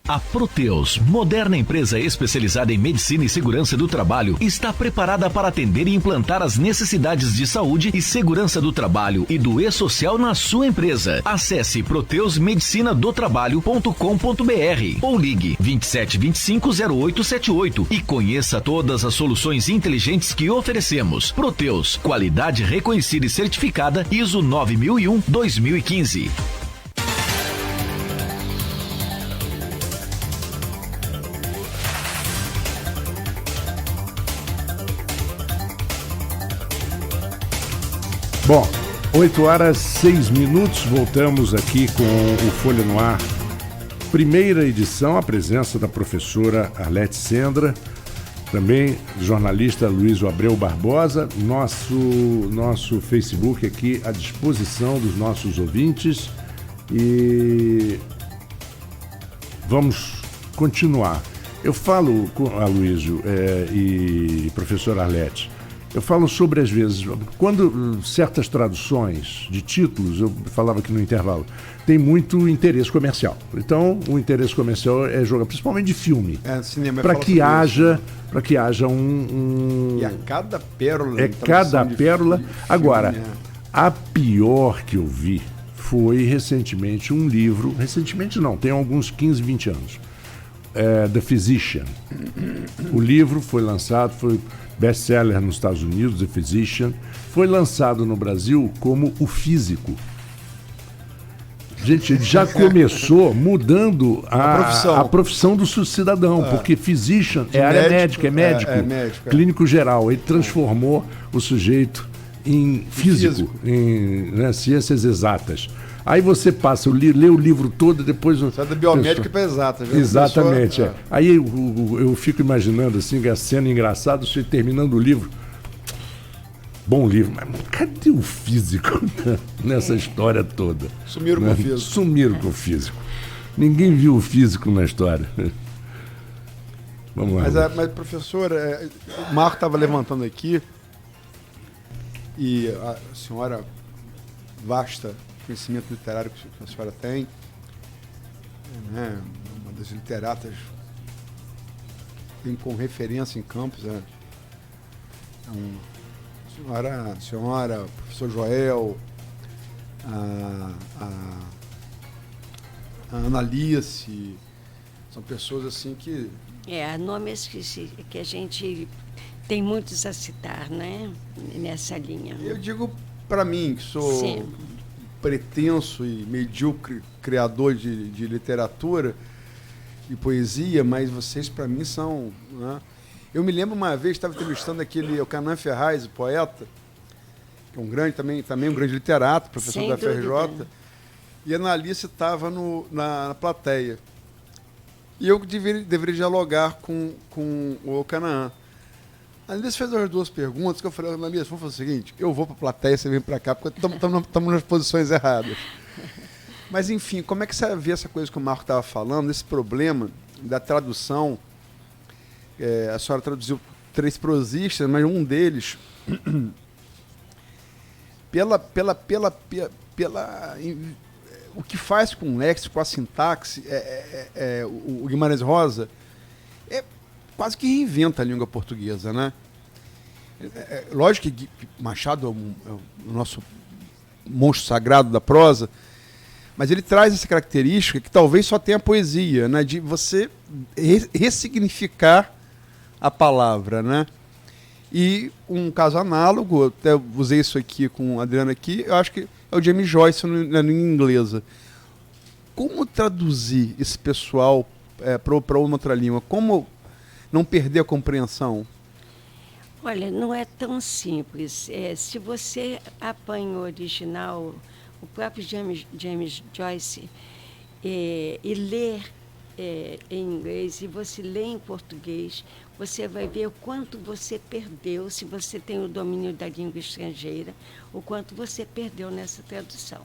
A Proteus, moderna empresa especializada em medicina e segurança do trabalho, está preparada para atender e implantar as necessidades de saúde e segurança do trabalho e do e-social na sua empresa. Acesse proteusmedicinadotrabalho.com.br ou ligue 2725-0878 e conheça todas as soluções inteligentes que oferecemos. Proteus, qualidade reconhecida e certificada ISO 9001-2015. Bom, 8h06, voltamos aqui com o Folha no Ar. Primeira edição, a presença da professora Arlete Sendra, também jornalista Luiz Abreu Barbosa, nosso Facebook aqui à disposição dos nossos ouvintes e vamos continuar. Eu falo com a Luísio e professora Arlete, eu falo sobre, às vezes, quando certas traduções de títulos, eu falava aqui no intervalo, tem muito interesse comercial. Então, o interesse comercial é jogar, principalmente de filme, para que haja um... E a cada pérola... cada pérola... Agora, a pior que eu vi foi recentemente um livro... Recentemente não, tem alguns 15, 20 anos. The Physician. O livro foi lançado, foi best-seller nos Estados Unidos, The Physician. Foi lançado no Brasil como O Físico. Gente, ele já começou mudando a profissão do cidadão, porque physician é área médica, é médico, clínico geral. Ele transformou o sujeito em físico. Em ciências exatas. Aí você passa, lê o livro todo, depois... Sai da biomédica para exatas. Exatamente. Aí eu fico imaginando assim, a cena engraçada, você terminando o livro. Bom livro, mas cadê o físico nessa história toda? Sumiram com o físico. Sumiram com o físico. Ninguém viu o físico na história. Vamos lá. Mas professor, o Marco estava levantando aqui e a senhora, vasta conhecimento literário que a senhora tem, né? Uma das literatas tem com referência em Campos, a senhora, o professor Joel, a Analice, são pessoas assim que... nomes que a gente tem muitos a citar, né? Nessa linha. Eu digo para mim, que sou Sim. pretenso e medíocre criador de literatura e poesia, mas vocês para mim são... Né? Eu me lembro uma vez, estava entrevistando o Canaã Ferraz, o poeta, que é um grande, também um grande literato, professor da FRJ, e a Analice estava na plateia. E eu deveria dialogar com o Canaã. A Analice fez as duas perguntas, que eu falei, Analice, vamos fazer o seguinte, eu vou para a plateia, você vem para cá, porque estamos nas posições erradas. Mas, enfim, como é que você vê essa coisa que o Marco estava falando, esse problema da tradução? A senhora traduziu 3 prosistas, mas um deles, o que faz com o léxico, com a sintaxe, o Guimarães Rosa, quase que reinventa a língua portuguesa, né? Lógico que Machado é o nosso monstro sagrado da prosa, mas ele traz essa característica que talvez só tenha a poesia, né? De você ressignificar a palavra, né? E um caso análogo, eu até usei isso aqui com a Adriana aqui, eu acho que é o James Joyce na língua inglesa. Como traduzir esse pessoal para uma outra língua? Como não perder a compreensão? Olha, não é tão simples. Se você apanha o original, o próprio James Joyce, e ler em inglês, e você lê em português, você vai ver o quanto você perdeu, se você tem o domínio da língua estrangeira, o quanto você perdeu nessa tradução.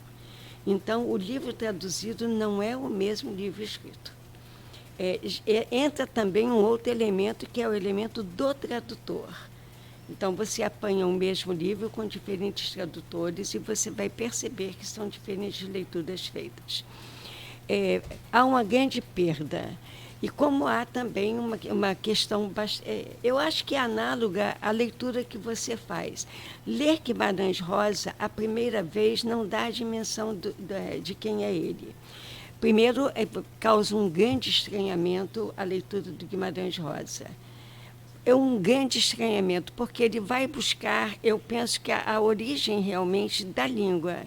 Então, o livro traduzido não é o mesmo livro escrito. Entra também um outro elemento, que é o elemento do tradutor. Então, você apanha o mesmo livro com diferentes tradutores e você vai perceber que são diferentes leituras feitas. há uma grande perda. E como há também uma questão, eu acho que é análoga à leitura que você faz. Ler Guimarães Rosa, a primeira vez, não dá a dimensão de quem é ele. Primeiro, causa um grande estranhamento a leitura do Guimarães Rosa. É um grande estranhamento, porque ele vai buscar, eu penso que a origem realmente da língua.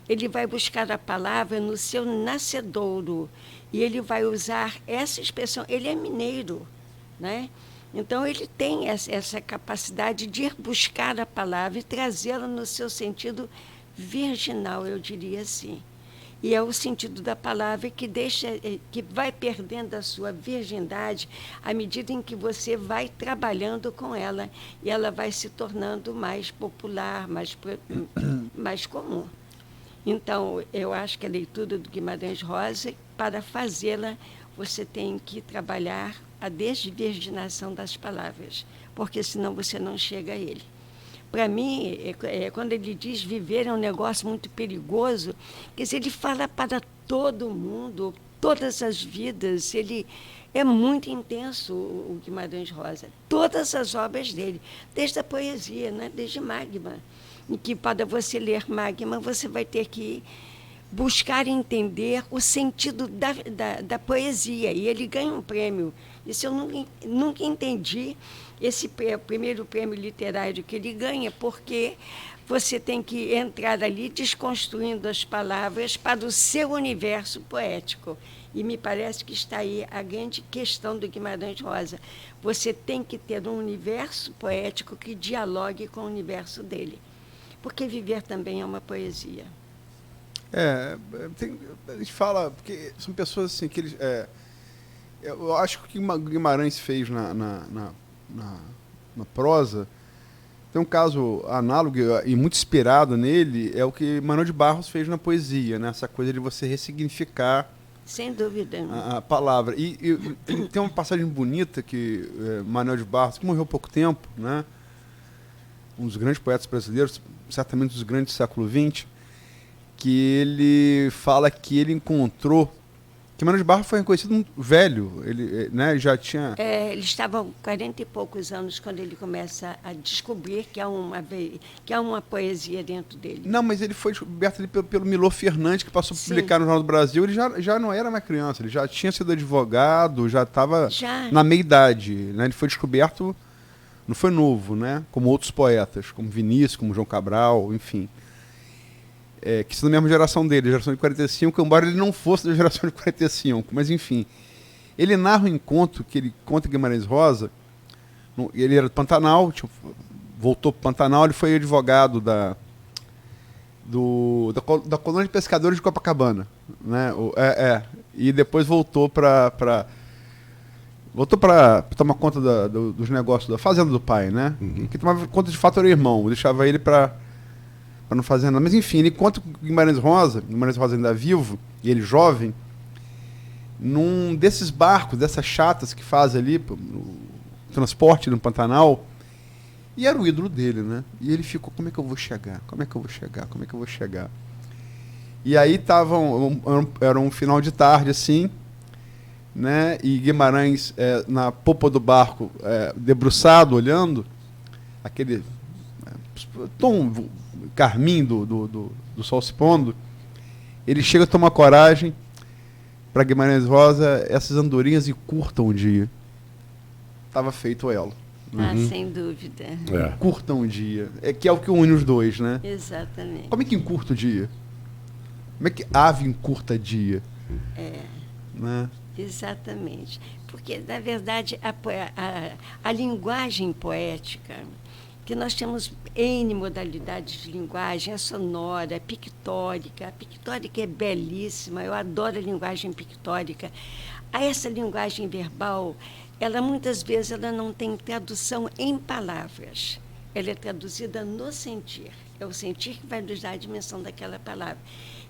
Ele vai buscar a palavra no seu nascedouro, e ele vai usar essa expressão. Ele é mineiro, né? Então, ele tem essa capacidade de ir buscar a palavra e trazê-la no seu sentido virginal, eu diria assim. E é o sentido da palavra que vai perdendo a sua virgindade à medida em que você vai trabalhando com ela, e ela vai se tornando mais popular, mais comum. Então, eu acho que a leitura do Guimarães Rosa, para fazê-la, você tem que trabalhar a desvirginação das palavras, porque senão você não chega a ele. Para mim, quando ele diz viver é um negócio muito perigoso, quer dizer, ele fala para todo mundo, todas as vidas. Ele é muito intenso, o Guimarães Rosa. Todas as obras dele, desde a poesia, né? Desde Magma, em que para você ler Magma, você vai ter que buscar entender o sentido da poesia, e ele ganha um prêmio. Isso eu nunca entendi, esse primeiro prêmio literário que ele ganha, porque você tem que entrar ali desconstruindo as palavras para o seu universo poético. E me parece que está aí a grande questão do Guimarães Rosa. Você tem que ter um universo poético que dialogue com o universo dele. Porque viver também é uma poesia. A gente fala, porque são pessoas assim que eles. Eu acho que o que Guimarães fez na prosa, tem um caso análogo e muito inspirado nele, é o que Manuel de Barros fez na poesia, né? Essa coisa de você ressignificar. Sem dúvida. A palavra. E tem uma passagem bonita que Manuel de Barros, que morreu há pouco tempo, né? Um dos grandes poetas brasileiros, certamente dos grandes do século XX, que ele fala que ele encontrou, que Manuel de Barros foi reconhecido velho, ele, né, já tinha... Ele estava com 40 e poucos anos quando ele começa a descobrir que há uma poesia dentro dele. Não, mas ele foi descoberto ali pelo Milor Fernandes, que passou a publicar no Jornal do Brasil. Ele já não era mais criança, ele já tinha sido advogado, já estava na meia-idade, né? Ele foi descoberto, não foi novo, né? Como outros poetas, como Vinícius, como João Cabral, enfim. Que são da mesma geração dele, geração de 45, embora ele não fosse da geração de 45, mas enfim. Ele narra um encontro que ele conta em Guimarães Rosa, ele era do Pantanal, voltou para o Pantanal, ele foi advogado da colônia de pescadores de Copacabana, né? E depois voltou para tomar conta dos negócios da fazenda do pai, né? Uhum. Que tomava conta de fato era o irmão, deixava ele para não fazer nada. Mas enfim, ele conta com Guimarães Rosa ainda vivo, e ele jovem, num desses barcos, dessas chatas que faz ali, no transporte no Pantanal, e era o ídolo dele, né? E ele ficou, como é que eu vou chegar? Como é que eu vou chegar? Como é que eu vou chegar? E aí era um final de tarde, assim, né? E Guimarães, na popa do barco, debruçado, olhando, aquele tom carmim do sol se pondo, ele chega a tomar coragem para Guimarães Rosa, essas andorinhas encurtam o dia. Estava feito o elo. Sem dúvida. Curtam o dia. Que é o que une os dois, né? Exatamente. Como é que encurta o dia? Como é que ave encurta dia? Né? Exatamente. Porque, na verdade, a linguagem poética, que nós temos N modalidades de linguagem, a sonora, a pictórica. A pictórica é belíssima, eu adoro a linguagem pictórica. Essa linguagem verbal, muitas vezes ela não tem tradução em palavras. Ela é traduzida no sentir. É o sentir que vai nos dar a dimensão daquela palavra.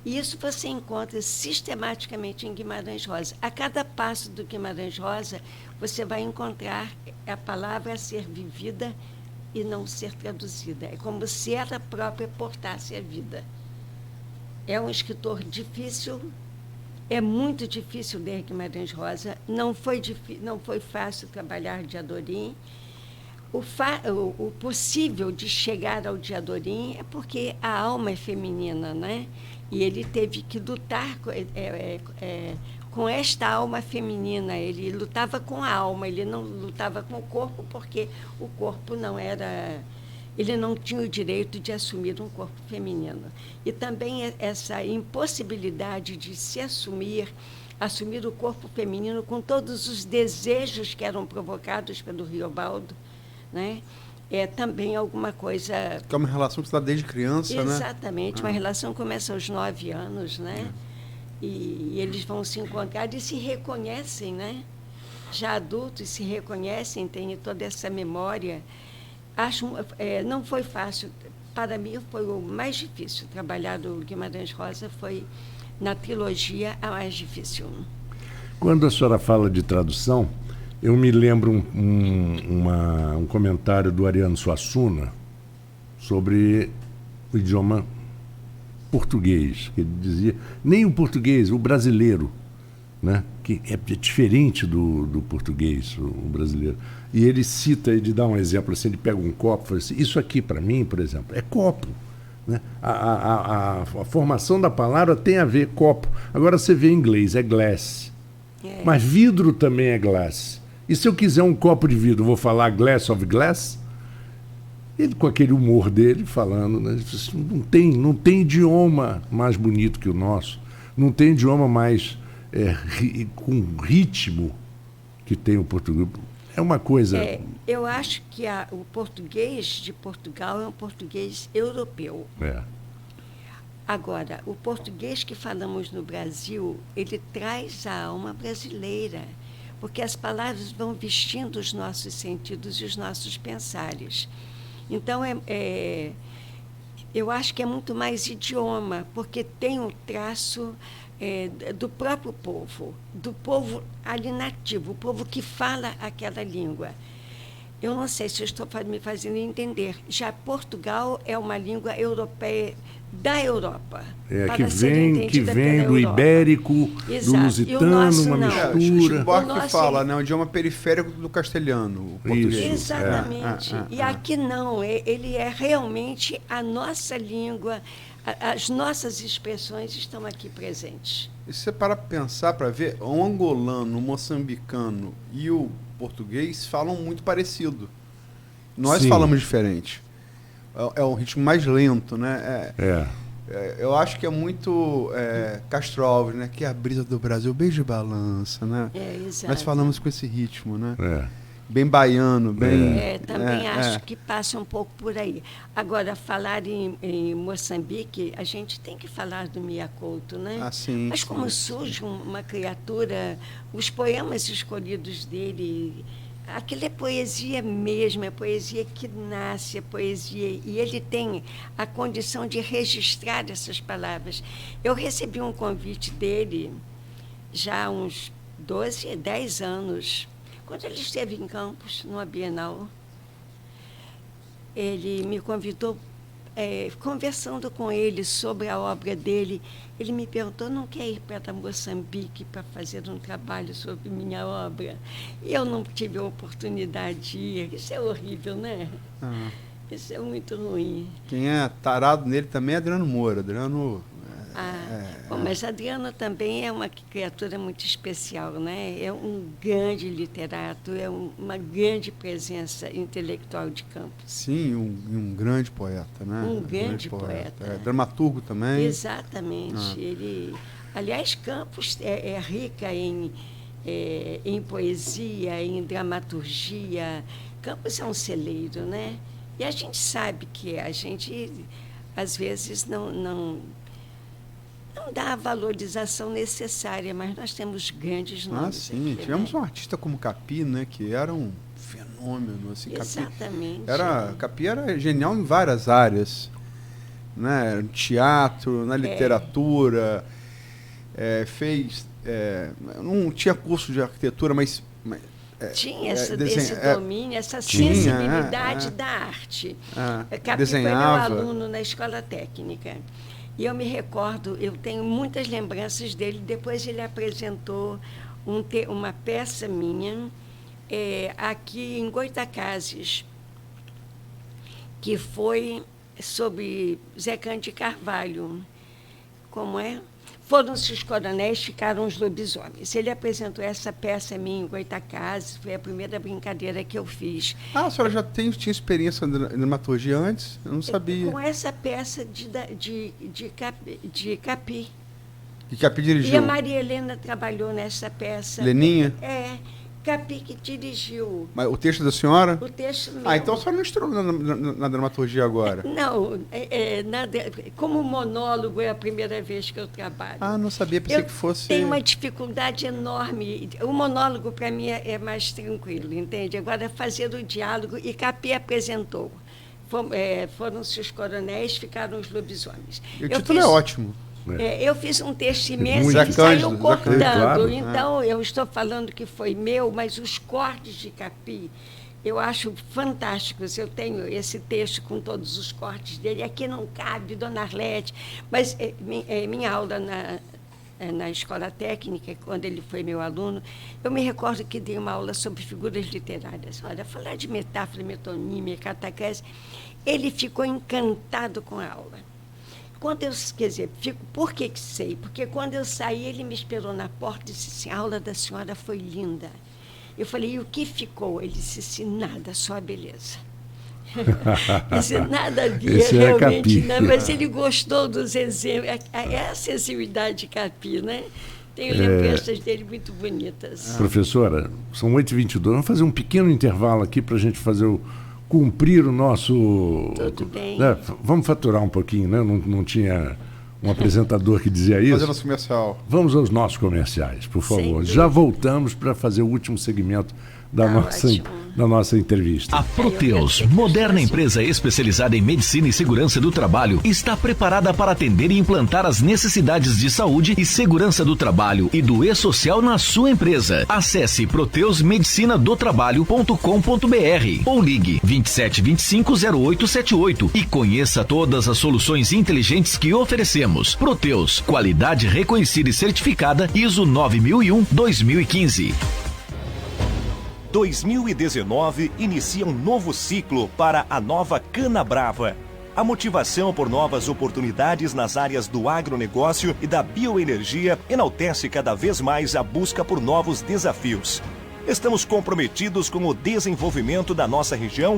E isso você encontra sistematicamente em Guimarães Rosa. A cada passo do Guimarães Rosa, você vai encontrar a palavra a ser vivida e não ser traduzida. É como se ela própria portasse a vida. É um escritor difícil, É muito difícil ler Guimarães Rosa. Não foi fácil trabalhar Diadorim. O possível de chegar ao Diadorim é porque a alma é feminina, né? E ele teve que lutar com esta alma feminina. Ele lutava com a alma, ele não lutava com o corpo, porque o corpo não era... Ele não tinha o direito de assumir um corpo feminino. E também essa impossibilidade de se assumir o corpo feminino com todos os desejos que eram provocados pelo Riobaldo, né? É também alguma coisa... Que é uma relação que se dá desde criança, né? Exatamente. Uma relação começa aos 9 anos, né? E eles vão se encontrar e se reconhecem, né? Já adultos se reconhecem, têm toda essa memória. Não foi fácil. Para mim, foi o mais difícil. Trabalhar do Guimarães Rosa foi, na trilogia, a mais difícil. Quando a senhora fala de tradução, eu me lembro um comentário do Ariano Suassuna sobre o idioma português, que ele dizia, nem o português, o brasileiro, né? Que é diferente do português, o brasileiro. E ele cita, ele dá um exemplo, assim, ele pega um copo e fala assim, isso aqui para mim, por exemplo, é copo. Né? A formação da palavra tem a ver copo. Agora você vê em inglês, é glass. Mas vidro também é glass. E se eu quiser um copo de vidro, vou falar glass of glass? Ele, com aquele humor dele, falando, né? Não tem idioma mais bonito que o nosso. Não tem idioma mais com ritmo que tem o português. É uma coisa... eu acho que o português de Portugal é um português europeu. Agora, o português que falamos no Brasil, ele traz a alma brasileira, porque as palavras vão vestindo os nossos sentidos e os nossos pensares. Então, eu acho que é muito mais idioma, porque tem um traço do próprio povo, do povo ali nativo, o povo que fala aquela língua. Eu não sei se eu estou me fazendo entender. Já Portugal é uma língua europeia da Europa. Que vem do ibérico, do lusitano, uma mistura. Chico Buarque fala, né? Um idioma periférico do castelhano, o português. Isso. Exatamente. E aqui não, ele é realmente a nossa língua, as nossas expressões estão aqui presentes. E se você parar para pensar, para ver, o angolano, o moçambicano e o português falam muito parecido. Nós falamos diferente. É um ritmo mais lento, né? Eu acho que é muito Castro Alves, né? Que é a brisa do Brasil, beijo e balança, né? Exato. Nós falamos com esse ritmo, né? Bem baiano, bem... Também acho que passa um pouco por aí. Agora, falar em Moçambique, a gente tem que falar do Mia Couto, né? Sim, mas como surge uma criatura, os poemas escolhidos dele, aquilo é poesia mesmo, é poesia que nasce, é poesia, e ele tem a condição de registrar essas palavras. Eu recebi um convite dele já há uns 10 anos, quando ele esteve em Campos, numa Bienal. Ele me convidou, conversando com ele sobre a obra dele, ele me perguntou, não quer ir para Moçambique para fazer um trabalho sobre minha obra? E eu não tive a oportunidade de ir. Isso é horrível, né? Isso é muito ruim. Quem é tarado nele também é Adriano Moura. Bom, mas Adriano também é uma criatura muito especial, né? É um grande literato, é uma grande presença intelectual de Campos. Sim, um grande poeta, né? Um grande poeta. Dramaturgo também. Exatamente. Aliás, Campos é rica em poesia, em dramaturgia. Campos é um celeiro, né? E a gente sabe que a gente, às vezes, não dá a valorização necessária, mas nós temos grandes nomes. Sim. Aqui, tivemos um artista como Capi, né, que era um fenômeno. Assim, Exatamente. Capi era genial em várias áreas, né? No teatro, na literatura, fez... não tinha curso de arquitetura, mas tinha esse domínio, essa sensibilidade da arte. Capi foi meu aluno na escola técnica. E eu me recordo, eu tenho muitas lembranças dele. Depois ele apresentou uma peça minha aqui em Goitacazes, que foi sobre Zé Cândido de Carvalho. Como é? Foram-se os coronéis, ficaram os lobisomens. Ele apresentou essa peça minha em Goitacazes, foi a primeira brincadeira que eu fiz. Ah, a senhora já tinha experiência em dramaturgia antes? Eu não sabia. Com essa peça de Capi. E Capi dirigiu? E a Maria Helena trabalhou nessa peça. Leninha? Capi que dirigiu. Mas o texto da senhora? O texto meu. Ah, então a senhora não estreou na dramaturgia agora? Não, como monólogo é a primeira vez que eu trabalho. Ah, não sabia, pensei que fosse... Tenho uma dificuldade enorme. O monólogo, para mim, é mais tranquilo, entende? Agora, fazer o diálogo, e Capi apresentou. Foram-se os coronéis, ficaram os lobisomens. E o título é ótimo. Eu fiz um texto imenso Muito. que saiu cortando. Claro. Então, eu estou falando que foi meu, mas os cortes de Capi, eu acho fantásticos. Eu tenho esse texto com todos os cortes dele. Aqui não cabe, Dona Arlete. Mas minha aula na escola técnica, quando ele foi meu aluno, eu me recordo que dei uma aula sobre figuras literárias. Olha, falar de metáfora, metonímia, catequese, ele ficou encantado com a aula. Por que sei? Porque quando eu saí, ele me esperou na porta e disse assim, a aula da senhora foi linda. Eu falei, e o que ficou? Ele disse assim, nada, só a beleza. Disse, nada havia realmente, né? Mas ele gostou dos exemplos, a sensibilidade de Capi, né? Tenho lembranças dele muito bonitas. Professora, são 8h22, vamos fazer um pequeno intervalo aqui para a gente cumprir o nosso... Tudo bem. Né? Vamos faturar um pouquinho, né? Não tinha um apresentador que dizia isso. Fazer nosso comercial. Vamos aos nossos comerciais, por favor. Sem Já voltamos para fazer o último segmento da nossa entrevista. A Proteus, moderna empresa especializada em medicina e segurança do trabalho, está preparada para atender e implantar as necessidades de saúde e segurança do trabalho e do e-social na sua empresa. Acesse proteusmedicinadotrabalho.com.br ou ligue 2725-0878 e conheça todas as soluções inteligentes que oferecemos. Proteus, qualidade reconhecida e certificada ISO 9001-2015. 2019 inicia um novo ciclo para a nova Canabrava. A motivação por novas oportunidades nas áreas do agronegócio e da bioenergia enaltece cada vez mais a busca por novos desafios. Estamos comprometidos com o desenvolvimento da nossa região